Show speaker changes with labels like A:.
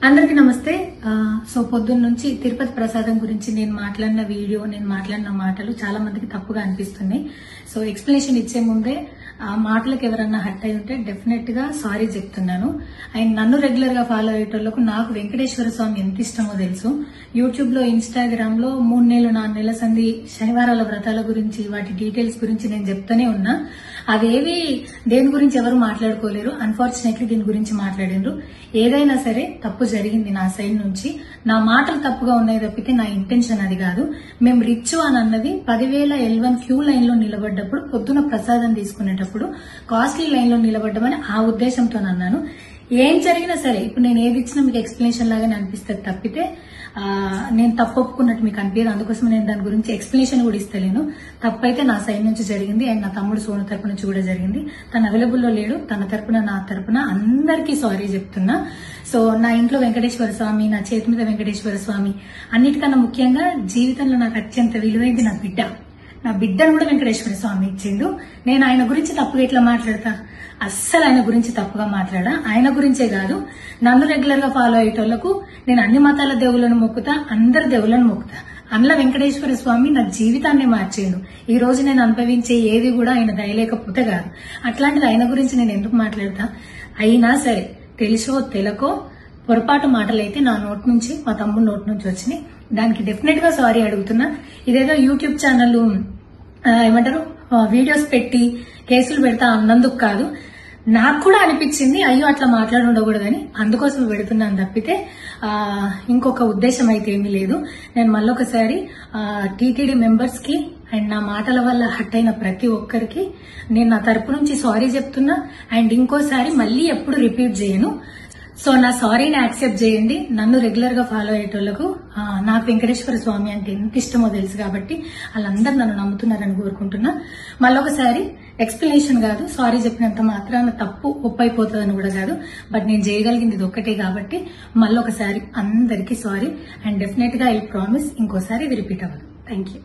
A: అందరికీ నమస్తే. సో పొద్దున్న నుంచి తిరుపతి ప్రసాదం గురించి నేను మాట్లాడిన వీడియో, నేను మాట్లాడిన మాటలు చాలా మందికి తప్పుగా అనిపిస్తున్నాయి. సో ఎక్స్ప్లెనేషన్ ఇచ్చే ముందే ఆ మాటలకు ఎవరన్నా హర్ట్ అయి ఉంటే డెఫినెట్ గా సారీ చెప్తున్నాను. అండ్ నన్ను రెగ్యులర్ గా ఫాలో అయ్యేటోళ్లకు నాకు వెంకటేశ్వర స్వామి ఎంత ఇష్టమో తెలుసు. యూట్యూబ్ లో, ఇన్స్టాగ్రామ్ లో 3 నెలలు 4 నెలల సంది శనివారాల వ్రతాల గురించి, వాటి డీటెయిల్స్ గురించి నేను చెప్తూనే ఉన్నా. అవేవి దేని గురించి ఎవరు మాట్లాడుకోలేరు. అన్ఫార్చునేట్లీ దీని గురించి మాట్లాడిండ్రు. ఏదైనా సరే తప్పు జరిగింది నా సైడ్ నుంచి. నా మాటలు తప్పుగా ఉన్నాయి తప్పితే నా ఇంటెన్షన్ అది కాదు. మేము రిచ్ అని అన్నది 10,000 L1 క్యూ లైన్ లో నిలబడ్డప్పుడు, పొద్దున ప్రసాదం తీసుకునేటప్పుడు కాస్ట్లీ లైన్ లో నిలబడ్డమని ఆ ఉద్దేశంతో అన్నాను. ఏం జరిగినా సరే ఇప్పుడు నేను ఏది ఇచ్చినా మీకు ఎక్స్ప్లెనేషన్ లాగానే అనిపిస్తుంది తప్పితే నేను తప్పు ఒప్పుకున్నట్టు మీకు అనిపించదు. అందుకోసం నేను దాని గురించి ఎక్స్ప్లెనేషన్ కూడా ఇస్తలేను. తప్పైతే నా సైడ్ నుంచి జరిగింది అండ్ నా తమ్ముడు సోను తరపు నుంచి కూడా జరిగింది. తను అవైలబుల్లో లేడు. తన తరపున, నా తరపున అందరికీ సారీ చెప్తున్నా. సో నా ఇంట్లో వెంకటేశ్వర స్వామి, నా చేతి మీద వెంకటేశ్వర స్వామి, అన్నిటికన్నా ముఖ్యంగా జీవితంలో నాకు అత్యంత విలువైంది నా బిడ్డ. నా బిడ్డను కూడా వెంకటేశ్వర స్వామి ఇచ్చిండు. నేను ఆయన గురించి తప్పుగా ఎట్లా మాట్లాడతా? అస్సలు ఆయన గురించి తప్పుగా మాట్లాడా. ఆయన గురించే కాదు, నన్ను రెగ్యులర్ గా ఫాలో అయ్యేటోళ్లకు నేను అన్ని మతాల దేవుళ్లను మొక్కుతా, అందరి దేవుళ్లను మొక్కుతా. అందులో వెంకటేశ్వర స్వామి నా జీవితాన్ని మార్చేయండు. ఈ రోజు నేను అనుభవించే ఏది కూడా ఆయన దయలేకపోతే కాదు. అట్లాంటిది ఆయన గురించి నేను ఎందుకు మాట్లాడతా? అయినా సరే తెలుసో తెలకో పొరపాటు మాటలైతే నా నోట్ నుంచి, మా తమ్ముడు నోట్ నుంచి వచ్చినాయి. దానికి డెఫినెట్ గా సారీ అడుగుతున్నా. ఇదేదో యూట్యూబ్ ఛానల్ ఏమంటారు వీడియోస్ పెట్టి కేసులు పెడతా అన్నందుకు కాదు, నాకు కూడా అనిపించింది అయ్యో అట్లా మాట్లాడి ఉండకూడదని, అందుకోసం పెడుతున్నాను తప్పితే ఇంకొక ఉద్దేశం అయితే ఏమీ లేదు. నేను మళ్ళొకసారి టీటీడీ మెంబర్స్ కి అండ్ నా మాటల వల్ల హట్ అయిన ప్రతి ఒక్కరికి నేను నా తరపు నుంచి సారీ చెప్తున్నా. అండ్ ఇంకోసారి మళ్ళీ ఎప్పుడు రిపీట్ చేయను. సో నా సారీని యాక్సెప్ట్ చేయండి. నన్ను రెగ్యులర్ గా ఫాలో అయ్యేటోళ్లకు నాకు వెంకటేశ్వర స్వామి అంటే ఎంత ఇష్టమో తెలుసు కాబట్టి వాళ్ళందరూ నన్ను నమ్ముతున్నారని కోరుకుంటున్నా. మళ్ళొకసారి ఎక్స్ప్లెనేషన్ కాదు, సారీ చెప్పినంత మాత్రాన తప్పు ఒప్పైపోతుందని కూడా కాదు. బట్ నేను చేయగలిగింది ఇది ఒక్కటే కాబట్టి మళ్ళొకసారి అందరికీ సారీ. అండ్ డెఫినెట్ గా ఐ ప్రామిస్ ఇంకోసారి ఇది రిపీట్ అవ్వదు. Thank you.